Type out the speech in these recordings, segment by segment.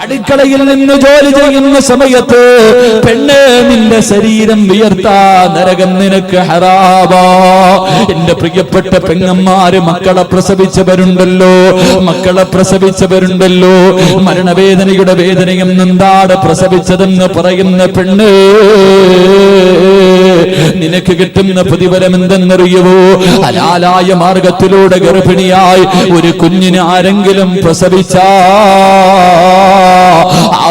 അടുക്കളയിൽ നിന്ന് ജോലി ചെയ്യുന്ന സമയത്ത് പെണ്ണ് നിന്റെ ശരീരം വിയർത്താ നരകം നിനക്ക് ഹറാമാ. എന്റെ പ്രിയപ്പെട്ട പെങ്ങന്മാര് മക്കളെ പ്രസവിച്ചവരുണ്ടല്ലോ, മരണവേദനയുടെ വേദനയും നന്ദാട് പ്രസവിച്ചതെന്ന് പറയുന്ന പെണ്ണ്, നിനക്ക് കിട്ടുന്ന പ്രതിഫലം എന്തെന്നറിയുവോ? ഹലാലായ മാർഗത്തിലൂടെ ഗർഭിണിയായി ഒരു കുഞ്ഞിനെ ആരെങ്കിലും പ്രസവിച്ചാ ആ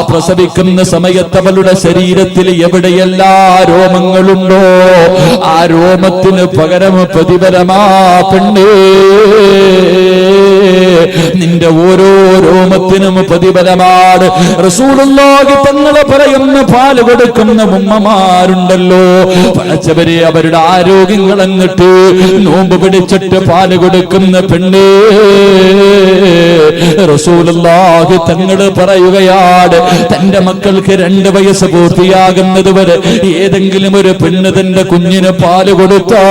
പ്രസവിക്കുന്ന സമയത്ത് അവളുടെ ശരീരത്തിൽ എവിടെയെല്ലാ രോമങ്ങളുണ്ടോ ആ രോമത്തിന് പകരം പ്രതിഫലമാ പെണ്ണേ. നിന്റെ ഓരോ രോമത്തിനും പ്രതിഫലമാണ്. റസൂലുള്ളാഹി തങ്ങൾ പറയുന്ന പാല് കൊടുക്കുന്ന ഉമ്മമാരുണ്ടല്ലോ, പടച്ചവരെ അവരുടെ ആരോഗ്യം കളഞ്ഞിട്ട് നോമ്പ് പിടിച്ചിട്ട് പാല് കൊടുക്കുന്ന പെണ്ണേ, റസൂലുള്ളാഹി തങ്ങൾ പറയുകയാണ്, തന്റെ മക്കൾക്ക് 2 വയസ്സ് പൂർത്തിയാകുന്നത് വരെ ഏതെങ്കിലും ഒരു പെണ്ണ് തന്റെ കുഞ്ഞിന് പാല് കൊടുത്താ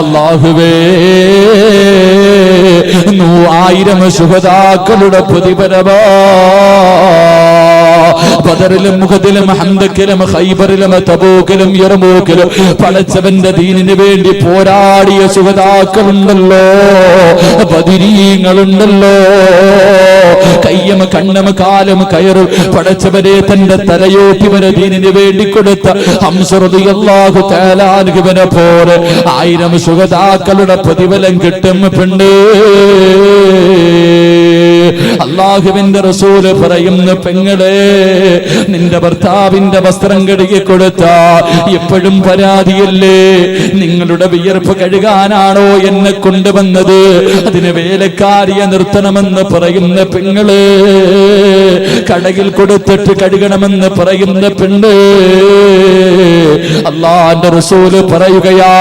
അല്ലാഹുവേ 1000 ശുഹദാക്കളുടെ പ്രതിഫലമാ. ബദറിലും മുഹദിലും ഹന്തക്കിലും ഖൈബറിലും തബൂക്കിലും യർമൂക്കിലും പടച്ചവന്റെ ദീനിന് വേണ്ടി പോരാടിയ ശുഹദാക്കളുണ്ടല്ലോ, ബദരീങ്ങളുണ്ടല്ലോ, കയ്യും കണ്ണും കാലും കയറും പടച്ചവരെ തന്റെ തലയോട്ടിവരെ ദീനിന് വേണ്ടി കൊടുത്ത ഹംസ റളിയല്ലാഹു തആല അൻഹുവിനെ പോലെ 1000 ശുഹദാക്കളുടെ പ്രതിഫലം കിട്ടും പെണ്ണേ. അല്ലാഹുവിന്റെ റസൂല് പറയുന്നു, പെങ്ങളെ, നിന്റെ ഭർത്താവിന്റെ വസ്ത്രം കഴുകി കൊടുത്ത എപ്പോഴും പരാതിയല്ലേ, നിങ്ങളുടെ വിയർപ്പ് കഴുകാനാണോ എന്നെ കൊണ്ടുവന്നത്, അതിന് വേലക്കാരിയെ നിർത്തണമെന്ന് പറയുന്ന പെങ്ങളെ, കടകിൽ കൊടുത്തിട്ട് കഴുകണമെന്ന് പറയുന്ന പെണ്ണ്, അല്ലാഹുവിന്റെ റസൂല് പറയുകയാ,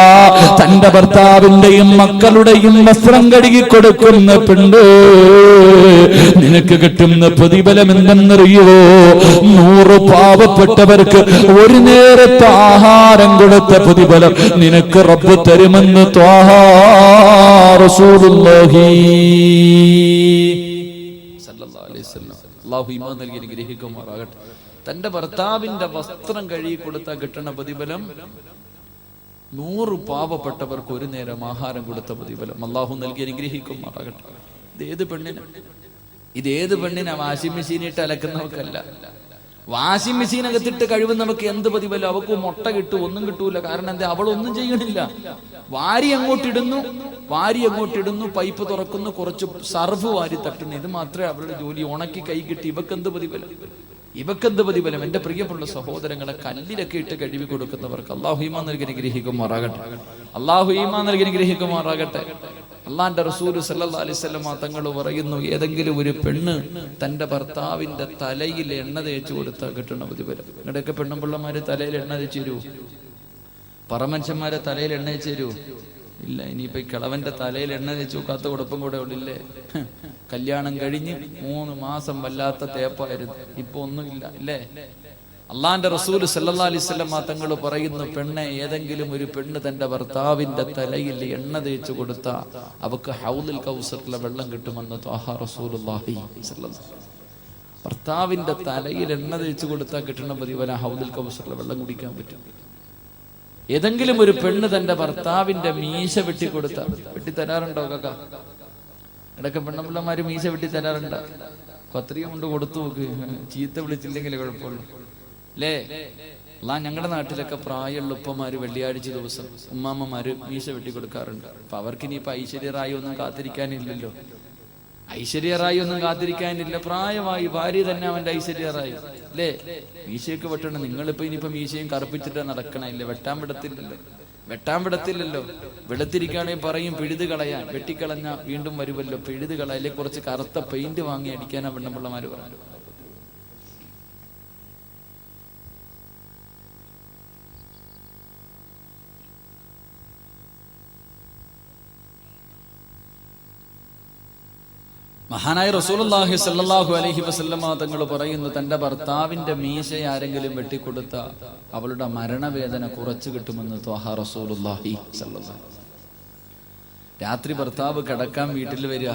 തന്റെ ഭർത്താവിന്റെയും മക്കളുടെയും വസ്ത്രം കഴുകി കൊടുക്കുന്ന പെണ്ണ്, നിനക്ക് കിട്ടുന്ന പ്രതിഫലം എന്തെന്നറിയുവോ? 100 പാവപ്പെട്ടവർക്ക് ഒരു നേരത്തെ ആഹാരം കൊടുത്ത പ്രതിഫലം നിനക്ക് റബ്ബ് തരുമെന്ന് ത്വാഹ റസൂലുള്ളാഹി സല്ലല്ലാഹു അലൈഹി വസല്ലം. അല്ലാഹു ഈമാൻ നൽകി അനുഗ്രഹിക്കുമാറാകട്ടെ. തന്റെ ഭർത്താവിന്റെ വസ്ത്രം കഴുകി കൊടുത്താൽ കിട്ടുന്ന പ്രതിഫലം 100 പാവപ്പെട്ടവർക്ക് ഒരു നേരം ആഹാരം കൊടുത്ത പ്രതിഫലം അല്ലാഹു നൽകി അനുഗ്രഹിക്കുമാറാകട്ടെ. ഇതേത് പെണ്ണിനാ? വാഷിംഗ് മെഷീനിട്ട് അലക്കുന്നവർക്കല്ല. വാഷിംഗ് മെഷീനകത്തിട്ട് കഴിവുന്നവർക്ക് എന്ത് പ്രതിഫലം? അവക്ക് മുട്ട കിട്ടും, ഒന്നും കിട്ടൂല. കാരണം എന്താ? അവളൊന്നും ചെയ്യണില്ല. വാരി അങ്ങോട്ടിടുന്നു, പൈപ്പ് തുറക്കുന്നു, കുറച്ച് സർഫ് വാരി തട്ടുന്നു. ഇത് മാത്രമേ അവരുടെ ജോലി. ഉണക്കി കൈ കിട്ടി. ഇവക്കെന്ത് പ്രതിഫലം? എന്റെ പ്രിയപ്പെട്ട സഹോദരങ്ങളെ, കല്ലിലൊക്കെ ഇട്ട് കഴുകി കൊടുക്കുന്നവർക്ക് അല്ലാഹു ഈമാൻ നൽകി അനുഗ്രഹിക്കുമാറാകട്ടെ. അല്ലാഹുവിന്റെ റസൂൽ സല്ലല്ലാഹു അലൈഹി വസല്ലം തങ്ങൾ പറയുന്നു, ഏതെങ്കിലും ഒരു പെണ്ണ് തന്റെ ഭർത്താവിന്റെ തലയിൽ എണ്ണ തേച്ച് കൊടുത്താൽ കിട്ടുന്ന പ്രതിഫലം. നിങ്ങളുടെയൊക്കെ പെണ്ണുപിള്ളമാര് തലയിൽ എണ്ണ തേച്ച് തരൂ? പറമനുഷ്യന്മാരെ തലയിൽ എണ്ണ തേച്ച് തരൂ? ഇല്ല. ഇനിയിപ്പോ കിളവന്റെ തലയിൽ എണ്ണ തേച്ച് നോക്കാത്ത കുഴപ്പം കൂടെ ഉള്ളില്ലേ? കല്യാണം കഴിഞ്ഞ് 3 മാസം വല്ലാത്ത തേപ്പായിരുന്നു, ഇപ്പൊ ഒന്നുമില്ല ഇല്ലേ? അള്ളാന്റെ റസൂൽ സല്ലല്ലാഹു അലൈഹി വസല്ലം തങ്ങൾ പറയുന്നു, പെണ്ണെ, ഏതെങ്കിലും ഒരു പെണ്ണ് തന്റെ ഭർത്താവിന്റെ തലയിൽ എണ്ണ തേച്ച് കൊടുത്ത അവക്ക് ഹൗലുൽ കൗസറിലെ വെള്ളം കിട്ടുമെന്ന് ത്വാഹ റസൂലുള്ളാഹി സല്ലല്ലാഹു അലൈഹി വസല്ലം. ഭർത്താവിന്റെ തലയിൽ എണ്ണ തേച്ച് കൊടുത്താൽ കിട്ടുന്ന പ്രതിഫലം ഹൗലുൽ കൗസറിലെ വെള്ളം കുടിക്കാൻ പറ്റും. ഏതെങ്കിലും ഒരു പെണ്ണ് തന്റെ ഭർത്താവിന്റെ മീശ വെട്ടി തരാറുണ്ടോ? കാക്ക, ഇടയ്ക്ക് പെണ്ണുപിള്ളമാര് മീശ വെട്ടി തരാറുണ്ട്. കത്രിക കൊണ്ട് കൊടുത്തു നോക്ക്, ചീത്ത വിളിച്ചില്ലെങ്കിൽ കുഴപ്പമുള്ളൂ അല്ലേ? ഞങ്ങളുടെ നാട്ടിലൊക്കെ പ്രായമുള്ള ഉപ്പമാര് വെള്ളിയാഴ്ച ദിവസം ഉമ്മാമ്മമാര് മീശ വെട്ടി കൊടുക്കാറുണ്ട്. അപ്പൊ അവർക്കിനിയിപ്പൊ ഐശ്വര്യറായി ഒന്നും കാത്തിരിക്കാനില്ലല്ലോ. പ്രായമായി ഭാര്യ തന്നെ അവന്റെ ഐശ്വര്യറായി അല്ലേ? മീശയൊക്കെ വെട്ടണം. നിങ്ങളിപ്പോ ഇനിയിപ്പോ മീശയും കറുപ്പിച്ചിട്ട് നടക്കണില്ല. വെട്ടാൻ വിടത്തില്ലല്ലോ. വെളുത്തിരിക്കുകയാണെങ്കിൽ പറയും പിഴുത് കളയാൻ. വെട്ടിക്കളഞ്ഞ വീണ്ടും വരുമല്ലോ. പിഴുത് കളയല്ലേ, കുറച്ച് കറുത്ത പെയിന്റ് വാങ്ങി അടിക്കാനാ പെണ്ണുപിള്ളമാര് പറഞ്ഞു. മഹാനായ റസൂലുള്ളാഹി സ്വല്ലല്ലാഹു അലൈഹി വസല്ലമ തങ്ങൾ പറയുന്നു, തന്റെ ഭർത്താവിന്റെ മീശ ആരെങ്കിലും വെട്ടിക്കൊടുത്ത അവളുടെ മരണവേദന കുറച്ചു കിട്ടുമെന്ന് ത്വാഹ റസൂലുള്ളാഹി സ്വല്ലല്ലാഹു. രാത്രി ഭർത്താവ് കിടക്കാൻ വീട്ടിൽ വരിക,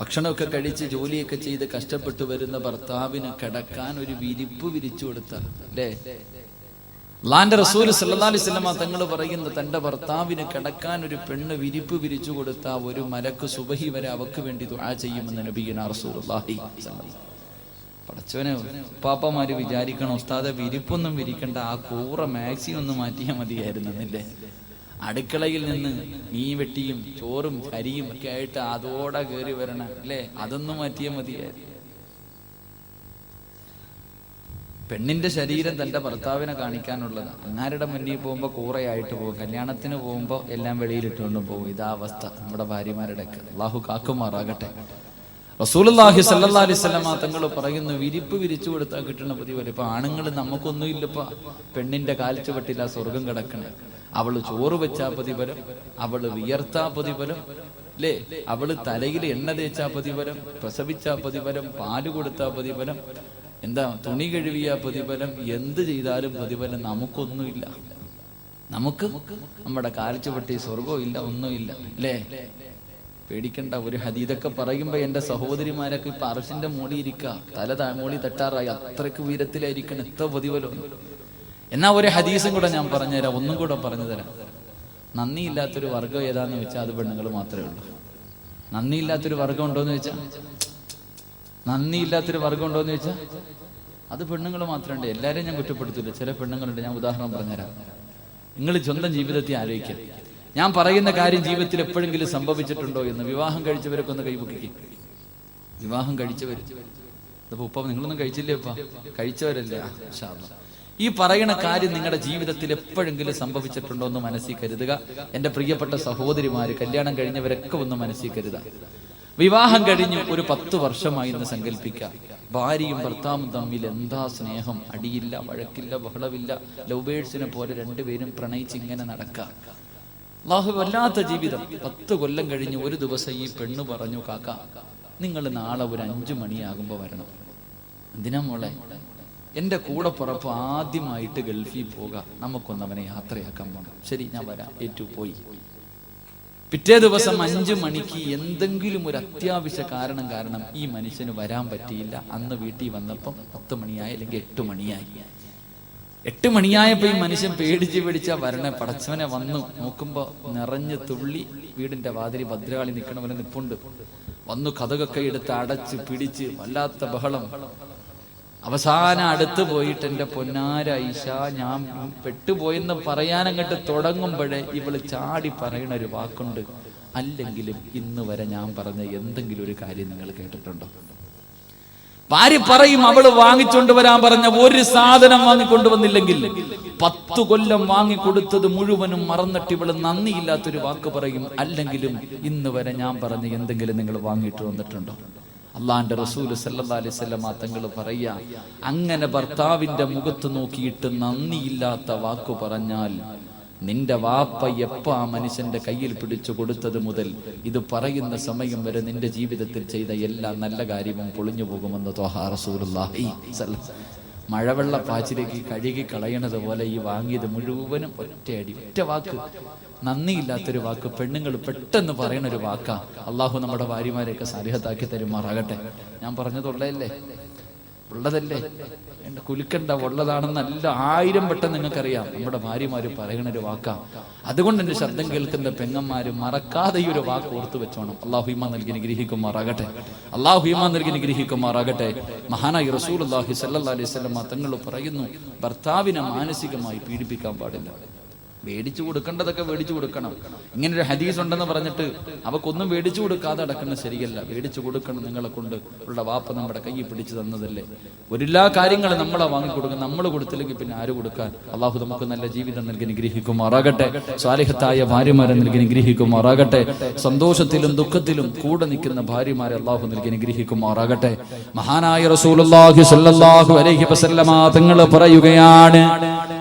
ഭക്ഷണമൊക്കെ കഴിച്ച് ജോലിയൊക്കെ ചെയ്ത് കഷ്ടപ്പെട്ടു വരുന്ന ഭർത്താവിന് കിടക്കാൻ ഒരു വിരിപ്പ് വിരിച്ചു കൊടുത്ത അല്ലേ? അല്ലാഹുവിന്റെ റസൂൽ സല്ലല്ലാഹു അലൈഹി വസല്ലം തങ്ങൾ പറയുന്ന തന്റെ ഭർത്താവിന് കിടക്കാൻ ഒരു പെണ്ണ് വിരിപ്പ് വിരിച്ചു കൊടുത്ത ഒരു മലക്ക് സുബഹി വരെ അവക്ക് വേണ്ടി ദുആ ചെയ്യുമെന്ന് നബിയുനാ റസൂലുള്ളാഹി സ്വല്ലല്ലാഹു. പടച്ചവനെ, പാപ്പമാര് വിചാരിക്കണം ഉസ്താദെ വിരിപ്പൊന്നും വിരിക്കണ്ട, ആ കൂറ മാക്സി ഒന്ന് മാറ്റിയാൽ മതിയായിരുന്നു എന്നില്ലേ? അടുക്കളയിൽ നിന്ന് മീൻ വെട്ടിയും ചോറും കരിയും ഒക്കെ ആയിട്ട് അതോടെ കയറി വരണം അല്ലേ? അതൊന്നും മാറ്റിയാൽ മതിയായിരുന്നു. പെണ്ണിന്റെ ശരീരം തന്റെ ഭർത്താവിനെ കാണിക്കാനുള്ളതാണ്. അങ്ങാരുടെ മുന്നിൽ പോകുമ്പോൾ കൂറയായിട്ട് പോകും, കല്യാണത്തിന് പോകുമ്പോൾ എല്ലാം വെളിയിലിട്ടുകൊണ്ട് പോകും. ഇതാ അവസ്ഥ നമ്മുടെ ഭാര്യമാരുടെ ഒക്കെ. അള്ളാഹു കാക്കുമാറാകട്ടെ. റസൂലുള്ളാഹി സ്വല്ലല്ലാഹു അലൈഹി വസല്ലം തങ്ങൾ പറയുന്നു, വിരിപ്പ് വിരിച്ചു കൊടുത്താൽ കിട്ടുന്ന പ്രതിഫലം. ഇപ്പൊ ആണുങ്ങൾ നമുക്കൊന്നും ഇല്ലപ്പ. പെണ്ണിന്റെ കാൽച്ചുവട്ടില്ല സ്വർഗം കിടക്കണേ. അവള് ചോറ് വെച്ചാ പ്രതിഫലം, അവള് വിയർത്താ പ്രതിഫലം അല്ലേ? അവള് തലയിൽ എണ്ണ തേച്ചാ പ്രതിഫലം, പ്രസവിച്ചാ പ്രതിഫലം, പാല് കൊടുത്താ പ്രതിഫലം, എന്താ തുണി കഴുകിയ പ്രതിഫലം, എന്ത് ചെയ്താലും പ്രതിഫലം. നമുക്കൊന്നുമില്ല. നമുക്ക് നമ്മുടെ കാൽച്ചുവട്ടി സ്വർഗവും ഇല്ല, ഒന്നുമില്ല അല്ലേ? പേടിക്കണ്ട. ഒരു ഹദീദൊക്കെ പറയുമ്പോ എന്റെ സഹോദരിമാരൊക്കെ ഇപ്പൊ അർശിന്റെ മോളി ഇരിക്കുക, തല മോളി തട്ടാറായി, അത്രയ്ക്ക് ഉയരത്തിലായിരിക്കണം, എത്ര പ്രതിഫലം. എന്നാ ഒരു ഹദീസും കൂടെ ഞാൻ പറഞ്ഞുതരാം, ഒന്നും കൂടെ പറഞ്ഞു തരാം. നന്ദിയില്ലാത്തൊരു വർഗം ഏതാന്ന് വെച്ചാൽ അത് പെണ്ണുങ്ങൾ മാത്രമേ ഉള്ളൂ. നന്ദിയില്ലാത്തൊരു വർഗം ഉണ്ടോന്ന് ചോദിച്ചാൽ നന്ദിയില്ലാത്തൊരു വർഗം ഉണ്ടോന്ന് ചോദിച്ചാൽ അത് പെണ്ണുങ്ങൾ മാത്രമുണ്ട്. എല്ലാവരെയും ഞാൻ കുറ്റപ്പെടുത്തില്ല, ചില പെണ്ണുങ്ങളുണ്ട്. ഞാൻ ഉദാഹരണം പറഞ്ഞുതരാം. നിങ്ങൾ സ്വന്തം ജീവിതത്തെ ആലോചിക്കുക. ഞാൻ പറയുന്ന കാര്യം ജീവിതത്തിൽ എപ്പോഴെങ്കിലും സംഭവിച്ചിട്ടുണ്ടോ എന്ന്. വിവാഹം കഴിച്ചവരൊക്കെ ഒന്ന് കൈപൊക്കിക്കും. വിവാഹം കഴിച്ചവർ ഇപ്പൊ ഉപ്പ നിങ്ങളൊന്നും കഴിച്ചില്ലേ? ഉപ്പ കഴിച്ചവരല്ലേ? ഈ പറയുന്ന കാര്യം നിങ്ങളുടെ ജീവിതത്തിൽ എപ്പോഴെങ്കിലും സംഭവിച്ചിട്ടുണ്ടോ എന്ന് മനസ്സിൽ കരുതുക. എന്റെ പ്രിയപ്പെട്ട സഹോദരിമാര്, കല്യാണം കഴിഞ്ഞവരൊക്കെ ഒന്ന് മനസ്സിൽ കരുതുക. വിവാഹം കഴിഞ്ഞു ഒരു 10 വർഷമായി എന്ന് സങ്കല്പിക്കാം. ഭാര്യയും ഭർത്താവും തമ്മിൽ എന്താ സ്നേഹം, അടിയില്ല, വഴക്കില്ല, ബഹളമില്ല. ലവ് ബേഴ്സിനെ പോലെ രണ്ടുപേരും പ്രണയിച്ച് ഇങ്ങനെ നടക്കാം. അല്ലാഹു വല്ലാത്ത ജീവിതം. 10 കൊല്ലം കഴിഞ്ഞ് ഒരു ദിവസം ഈ പെണ്ണ് പറഞ്ഞു, കാക്ക നിങ്ങൾ നാളെ ഒരു 5 മണിയാകുമ്പോ വരണം. എന്തിനാ മോളെ? എന്റെ കൂടെ പുറപ്പ് ആദ്യമായിട്ട് ഗൾഫിൽ പോകാം, നമുക്കൊന്ന് അവനെ യാത്രയാക്കാൻ പോകണം. ശരി, ഞാൻ വരാം, ഏറ്റു പോയി. പിറ്റേ ദിവസം 5 മണിക്ക് എന്തെങ്കിലും ഒരു അത്യാവശ്യ കാരണം ഈ മനുഷ്യന് വരാൻ പറ്റിയില്ല. അന്ന് വീട്ടിൽ വന്നപ്പം 10 മണിയായി, അല്ലെങ്കിൽ 8 മണിയായി. 8 മണിയായപ്പോ ഈ മനുഷ്യൻ പേടിച്ചാ വരണേ. പടച്ചവനെ വന്നു നോക്കുമ്പോ നിറഞ്ഞ് തുള്ളി വീടിന്റെ വാതിരി ഭദ്രകാളി നിൽക്കണ പോലെ നിപ്പുണ്ട്. വന്നു കതകൊക്കെ എടുത്ത് അടച്ച് പിടിച്ച് വല്ലാത്ത ബഹളം. അവസാനം അടുത്ത് പോയിട്ട്, എന്റെ പൊന്നാര ഐഷ, ഞാൻ പെട്ടുപോയെന്ന് പറയാനങ്ങോട്ട് തുടങ്ങുമ്പോഴേ ഇവള് ചാടി പറയണ ഒരു വാക്കുണ്ട്, അല്ലെങ്കിലും ഇന്ന് വരെ ഞാൻ പറഞ്ഞ എന്തെങ്കിലും ഒരു കാര്യം നിങ്ങൾ കേട്ടിട്ടുണ്ടോ? ഭാര്യ പറയും, അവള് വാങ്ങിച്ചോണ്ട് വരാൻ പറഞ്ഞ ഒരു സാധനം വാങ്ങിക്കൊണ്ടുവന്നില്ലെങ്കിൽ 10 കൊല്ലം വാങ്ങിക്കൊടുത്തത് മുഴുവനും മറന്നിട്ട് ഇവള് നന്ദിയില്ലാത്തൊരു വാക്ക് പറയും, അല്ലെങ്കിലും ഇന്ന് വരെ ഞാൻ പറഞ്ഞ എന്തെങ്കിലും നിങ്ങൾ വാങ്ങിയിട്ട് വന്നിട്ടുണ്ടോ? അള്ളാന്റെ റസൂൽ സല്ലല്ലാഹു അലൈഹി വസല്ലം തങ്ങൾ പറയാ, അങ്ങനെ ഭർത്താവിന്റെ മുഖത്ത് നോക്കിയിട്ട് നന്ദിയില്ലാത്ത വാക്കു പറഞ്ഞാൽ നിന്റെ വാപ്പ എപ്പ ആ മനുഷ്യന്റെ കയ്യിൽ പിടിച്ചു കൊടുത്തത് മുതൽ ഇത് പറയുന്ന സമയം വരെ നിന്റെ ജീവിതത്തിൽ ചെയ്ത എല്ലാ നല്ല കാര്യവും പൊളിഞ്ഞു പോകുമെന്ന് ത്വഹാ റസൂലുള്ളാഹി സ്വല്ലല്ലാഹു അലൈഹി വസല്ലം. മഴവെള്ള പാച്ചിലേക്ക് കഴുകി കളയണത് പോലെ ഈ വാങ്ങിയത് മുഴുവനും ഒറ്റയടി, ഒറ്റ വാക്ക്. നന്ദിയില്ലാത്തൊരു വാക്ക് പെണ്ണുങ്ങൾ പെട്ടെന്ന് പറയണ ഒരു വാക്കാ. അള്ളാഹു നമ്മുടെ ഭാര്യമാരെയൊക്കെ സാലിഹത്താക്കി തരുമാറാകട്ടെ. ഞാൻ പറഞ്ഞതുള്ളതല്ലേ? ഉള്ളതല്ലേ? എന്റെ കുലുക്കണ്ട, ഉള്ളതാണെന്നല്ല 1000 വട്ടം നിങ്ങൾക്കറിയാം. നമ്മുടെ ഭാര്യമാര് പറയണ ഒരു വാക്കാ. അതുകൊണ്ട് എന്റെ ശബ്ദം കേൾക്കുന്ന പെങ്ങന്മാര് മറക്കാതെ ഈ ഒരു വാക്ക് ഓർത്തു വെച്ചോണം. അള്ളാഹു ഈമാൻ നൽകി നിഗ്രഹിക്കുമാറാകട്ടെ. അള്ളാഹു ഈമാൻ നൽകി നിഗ്രഹിക്കുമാറാകട്ടെ. മഹാനായ റസൂലുള്ളാഹി സ്വല്ലല്ലാഹു അലൈഹി വസല്ലം തങ്ങൾ പറയുന്നു, ഭർത്താവിനെ മാനസികമായി പീഡിപ്പിക്കാൻ പാടില്ല. മേടിച്ചു കൊടുക്കേണ്ടതൊക്കെ മേടിച്ചു കൊടുക്കണം. ഇങ്ങനൊരു ഹദീസ് ഉണ്ടെന്ന് പറഞ്ഞിട്ട് അവക്കൊന്നും മേടിച്ചു കൊടുക്കാതെ അടക്കുന്നത് ശരിയല്ല. മേടിച്ചു കൊടുക്കണം. നിങ്ങളെ കൊണ്ട് ഉള്ള വാപ്പ നമ്മുടെ കയ്യിൽ പിടിച്ചു തന്നതല്ലേ. എല്ലാ കാര്യങ്ങളും നമ്മളെ വാങ്ങിക്കൊടുക്കും. നമ്മൾ കൊടുത്തില്ലെങ്കിൽ പിന്നെ ആര് കൊടുക്കാൻ? അള്ളാഹു നമുക്ക് നല്ല ജീവിതം നൽകി നിഗ്രഹിക്കുമാറാകട്ടെ. സാലിഹത്തായ ഭാര്യമാരെ നൽകി നിഗ്രഹിക്കുമാറാകട്ടെ. സന്തോഷത്തിലും ദുഃഖത്തിലും കൂടെ നിൽക്കുന്ന ഭാര്യമാരെ അള്ളാഹു നൽകി നിഗ്രഹിക്കുമാറാകട്ടെ. മഹാനായ റസൂലുള്ളാഹി സ്വല്ലല്ലാഹു അലൈഹി വസല്ലമ തങ്ങൾ പറയുകയാണ്,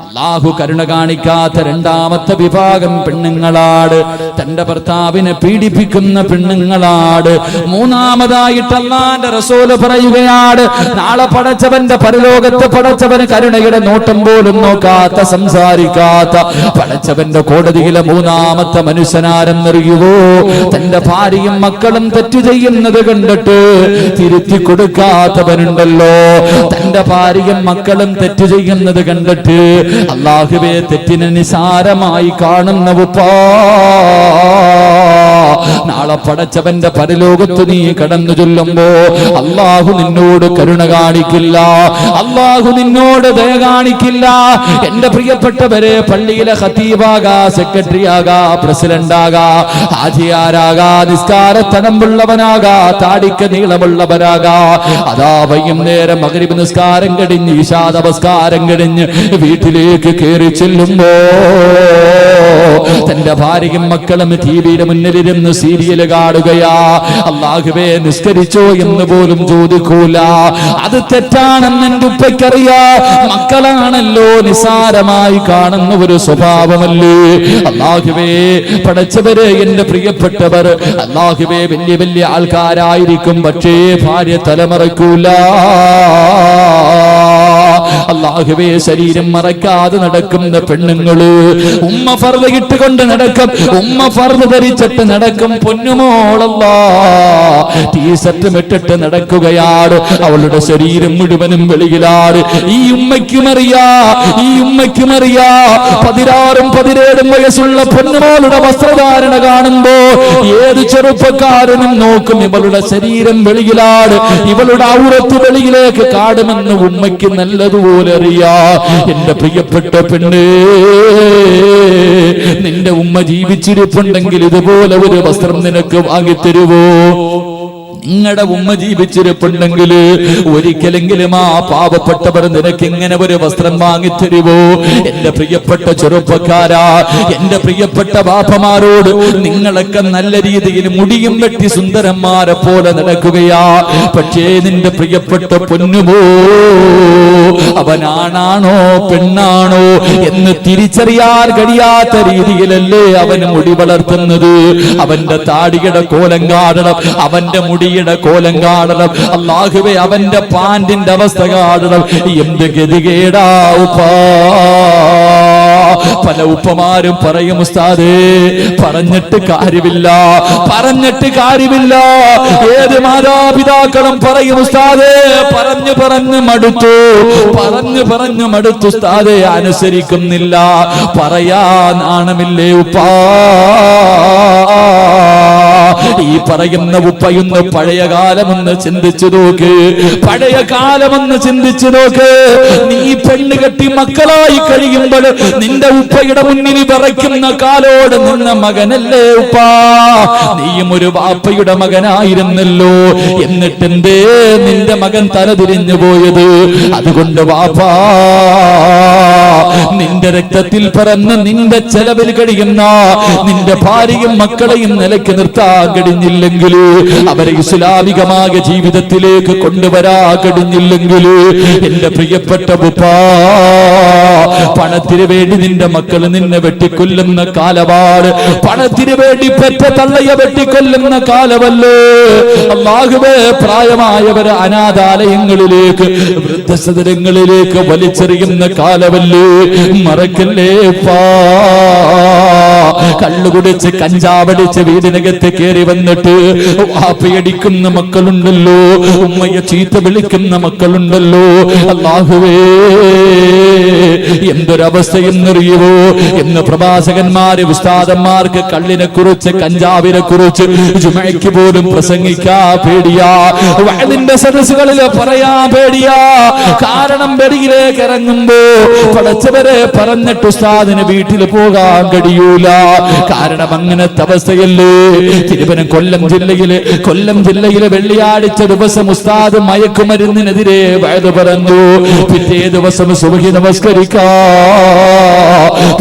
അല്ലാഹു കരുണ കാണിക്കാത്ത രണ്ടാമത്തെ വിഭാഗം പെണ്ണുങ്ങളാണ്. തന്റെ ഭർത്താവിനെ പീഡിപ്പിക്കുന്ന പെണ്ണുങ്ങളാണ്. മൂന്നാമതായിട്ട് അല്ലാഹുവിന്റെ റസൂൽ പറയുകയാണ്, നാളെ പടച്ചവന്റെ പരലോകത്ത് പടച്ചവന് കരുണയുടെ നോട്ടം പോലും നോക്കാത്ത, സംസാരിക്കാത്ത പടച്ചവന്റെ കോടതിയിലെ മൂന്നാമത്തെ മനുഷ്യനാരെന്നറിയുവോ? തന്റെ ഭാര്യയും മക്കളും തെറ്റു ചെയ്യുന്നത് കണ്ടിട്ട് തിരുത്തി കൊടുക്കാത്തവനുണ്ടല്ലോ. തന്റെ ഭാര്യയും മക്കളും തെറ്റു ചെയ്യുന്നത് കണ്ടിട്ട് അല്ലാഹുവേ തെറ്റിനെ നിസാരമായി കാണുന്ന ഉപ്പാ, നാളെ പടച്ചവന്റെ പരലോകത്ത് നീ കടന്നു ചൊല്ലുമ്പോ അല്ലാഹു നിന്നോട് കരുണ കാണിക്കില്ല, അല്ലാഹു നിന്നോട് ദയ കാണിക്കില്ല. എന്റെ പ്രിയപ്പെട്ടവരെ, പള്ളിയിലെ ഖതീബാകാ, സെക്രട്ടറി ആകാ, പ്രസിഡന്റ് ആകാ, ഹാജിയാരാകാ, നിസ്കാരത്തനമ്പുള്ളവനാകാ, താടിക്ക് നീളമുള്ളവനാകാ, അതാ വൈകുന്നേരം മഗ്രിബ് നിസ്കാരം കഴിഞ്ഞ് ഇശാ നമസ്കാരം കഴിഞ്ഞ് വീട്ടിലേക്ക് കയറി ചെല്ലുമ്പോ തന്റെ ഭാര്യയും മക്കളും ടിവിയുടെ മുന്നിലിരുന്ന് സീരിയൽ കാണുകയാ. അല്ലാഹുവേ നിസ്കരിച്ചോ എന്ന് പോലും ചോദിക്കൂല. അത് തെറ്റാണെന്ന് എന്റെ ഉപ്പയ്ക്കറിയാ. മക്കളാണല്ലോ നിസാരമായി കാണുന്ന ഒരു സ്വഭാവമല്ലേ. അല്ലാഹുവേ പടച്ചവരെ, എന്റെ പ്രിയപ്പെട്ടവർ, അല്ലാഹുവേ വലിയ വലിയ ആൾക്കാരായിരിക്കും, പക്ഷേ ഭാര്യ തലമറക്കൂല. അല്ലാഹുവേ ശരീരം മറക്കാതെ നടക്കുന്ന പെണ്ണുങ്ങള്, ഉമ്മ ഫർദ് ഇട്ടുകൊണ്ട് നടക്കും, ഉമ്മ ഫർദ് ധരിച്ചിട്ട് നടക്കും. പൊന്നുമോളല്ലാ ടീഷർട്ടും ഇട്ടിട്ട് നടക്കുകയാണ്, അവളുടെ ശരീരം മുഴുവനും വെളിയിലാണ്. ഈ ഉമ്മയ്ക്കുമറിയാ, ഈ ഉമ്മയ്ക്കുമറിയാ, 16ഉം 17ഉം വയസ്സുള്ള പൊന്നുമോളുടെ വസ്ത്രധാരണ കാണുമ്പോ ഏത് ചെറുപ്പക്കാരനും നോക്കും, ഇവളുടെ ശരീരം വെളിയിലാണ്, ഇവളുടെ ഔറത്ത് വെളിയിലേക്ക് കാടുമെന്ന് ഉമ്മയ്ക്ക് നല്ലതുപോലെ അറിയാ. എന്റെ പ്രിയപ്പെട്ട പെണ്ണേ, നിന്റെ ഉമ്മ ജീവിച്ചിരിപ്പുണ്ടെങ്കിൽ ഇതുപോലെ ഒരു വസ്ത്രം നിനക്ക് വാങ്ങിത്തരുവോ? നിങ്ങളുടെ ഉമ്മ ജീവിച്ചിരിപ്പുണ്ടെങ്കിൽ ഒരിക്കലെങ്കിലും ആ പാവപ്പെട്ടവർ നിനക്ക് ഇങ്ങനെ ഒരു വസ്ത്രം വാങ്ങിത്തരുവോ? എന്റെ പ്രിയപ്പെട്ട ചെറുപ്പക്കാരാ, എന്റെ പ്രിയപ്പെട്ട ബാപ്പമാരോട്, നിങ്ങളൊക്കെ നല്ല രീതിയിൽ മുടിയും വെട്ടി സുന്ദരന്മാരെ പോലെ നടക്കുകയാ. പക്ഷേ നിന്റെ പ്രിയപ്പെട്ട പൊന്നുമോ, അവനാണാണോ പെണ്ണാണോ എന്ന് തിരിച്ചറിയാൻ കഴിയാത്ത രീതിയിലല്ലേ അവന് മുടി വളർത്തുന്നത്. അവന്റെ താടിയുടെ കോലം കാണണം, അവന്റെ മുടിയുടെ കോലം കാണണം. അല്ലാഹുവേ അവന്റെ പാന്റിന്റെ അവസ്ഥ കാണണം. എന്ത് ഗതികേടാ ഉപ്പാ. പല ഉപ്പമാരും പറയും, ഉസ്താദേ പറഞ്ഞിട്ട് കാര്യമില്ല, പറഞ്ഞിട്ട് കാര്യമില്ല. ഏത് മാതാപിതാക്കളും പറയും, ഉസ്താദേ പറഞ്ഞു പറഞ്ഞു മടുത്തു, പറഞ്ഞു പറഞ്ഞു മടുത്തു ഉസ്താദേ, അനുസരിക്കുന്നില്ല. പറയാൻ നാണമില്ലേ ഉപ്പാ? ഈ പറയുന്ന ഉപ്പയൊന്ന് പഴയ കാലമൊന്ന് ചിന്തിച്ചു നോക്ക്, പഴയ കാലമൊന്ന് ചിന്തിച്ചു നോക്ക്. നീ പെണ്ണ് കെട്ടി മക്കളായി കഴിയുമ്പോൾ നിന്റെ ഉപ്പയുടെ മുന്നിൽ വിറയ്ക്കുന്ന കാലോട് നിന്ന മകനല്ലേ ഉപ്പാ? നീയും ഒരു വാപ്പയുടെ മകനായിരുന്നല്ലോ. എന്നിട്ടെന്തേ നിന്റെ മകൻ തലതിരിഞ്ഞു പോയത്? അതുകൊണ്ട് വാപ്പാ, നിന്റെ രക്തത്തിൽ പിറന്ന് നിന്റെ ചെലവിൽ കഴിയുന്ന നിന്റെ ഭാര്യയും മക്കളെയും നിലയ്ക്ക് നിർത്താൻ കഴിഞ്ഞില്ലെങ്കിൽ, അവരെ ഇസ്ലാമികമായ ജീവിതത്തിലേക്ക് കൊണ്ടുവരാൻ കഴിഞ്ഞില്ലെങ്കിൽ, എന്റെ പ്രിയപ്പെട്ട ഉപ്പാ, പണത്തിന് വേണ്ടി നിന്റെ മക്കൾ നിന്നെ വെട്ടിക്കൊല്ലുന്ന കാലമാണ്. പണത്തിന് വേണ്ടി പെറ്റ തള്ളയെ വെട്ടിക്കൊല്ലുന്ന കാലമല്ലേ. അല്ലാഹുവേ, പ്രായമായവരെ അനാഥാലയങ്ങളിലേക്ക്, വൃദ്ധസദനങ്ങളിലേക്ക് വലിച്ചെറിയുന്ന കാലമല്ലേ. മറക്കല്ലേ പാ. കള്ളുകുടിച്ച് കഞ്ചാവടിച്ച് വീടിനകത്ത് കയറി വന്നിട്ട് വാപ്പയടിക്കുന്ന മക്കളുണ്ടല്ലോ, ഉമ്മയെ ചീത്ത വിളിക്കുന്ന മക്കളുണ്ടല്ലോ. അല്ലാഹുവേ, എന്തൊരവസ്ഥയെന്നറിയുവോ? എന്ന് പ്രവാചകന്മാര് ഉസ്താദന്മാർക്ക് കള്ളിനെ കുറിച്ച് കഞ്ചാവിനെ കുറിച്ച് ജുമയ്ക്ക് പോലും പ്രസംഗിക്കാ പേടിയാ, വഅദിന്റെ സദസ്സുകളിൽ പറയാ പേടിയാ. കാരണം വെളിയിലേക്ക് ഇറങ്ങുമ്പോ പടച്ചവരെ പറഞ്ഞിട്ട് ഉസ്താദിന് വീട്ടിൽ പോകാൻ കഴിയൂല. കാരണം അങ്ങനത്തെ അവസ്ഥയല്ലേ. കൊല്ലം ജില്ലയിലെ വെള്ളിയാഴ്ച ദിവസം ഉസ്താദ് മയക്കുമരുന്നിനെതിരെ വയത് പറഞ്ഞു. പിറ്റേ ദിവസം സുബ്ഹി നമസ്കരിക്കാ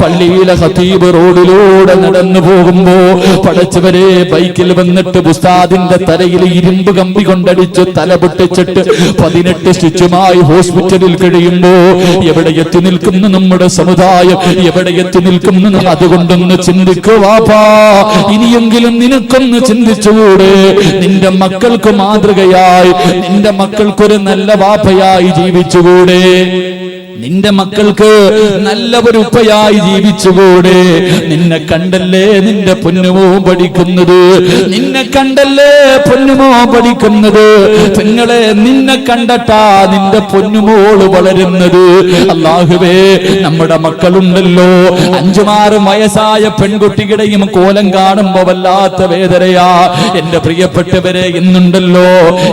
പള്ളിയിലെ ഖതീബ് റോഡിലൂടെ നടന്നു പോകുമ്പോ പടച്ചവരെ ബൈക്കിൽ വന്നിട്ട് ഉസ്താദിന്റെ തലയിൽ ഇരുമ്പ് കമ്പി കൊണ്ടടിച്ചു തല പൊട്ടിച്ചിട്ട് 18 സ്റ്റിച്ചുമായി ഹോസ്പിറ്റലിൽ കഴിയുമ്പോ എവിടെ എത്തി നിൽക്കുന്നു നമ്മുടെ സമുദായം, എവിടെ എത്തി നിൽക്കുന്നു? അതുകൊണ്ടൊന്ന് ചിന്തിക്കുവാപ്പാ, ഇനിയെങ്കിലും നിനക്കൊന്ന് ചിന്തിച്ചുകൂടെ? നിന്റെ മക്കൾക്ക് മാതൃകയായി, നിന്റെ മക്കൾക്കൊരു നല്ല വാപ്പയായി ജീവിച്ചുകൂടെ? നിന്റെ മക്കൾക്ക് നല്ല ഒരു ഉപ്പയായി ജീവിച്ചുകൂടെ? നിന്നെ കണ്ടല്ലേ നിന്റെ പൊന്നുമോ പഠിക്കുന്നത്, നിന്നെ കണ്ടല്ലേ പൊന്നുമോ പഠിക്കുന്നത്. പെങ്ങളെ, നിന്നെ കണ്ടട്ടാ നിന്റെ പൊന്നുമോള് വളരുന്നത്. അല്ലാഹുവേ, നമ്മുടെ മക്കളുണ്ടല്ലോ 5-6 വയസ്സായ പെൺകുട്ടികളുടെയും കോലം കാണുമ്പോ വല്ലാത്ത വേദനയാ. എന്റെ പ്രിയപ്പെട്ടവരെ, ഇന്നുണ്ടല്ലോ,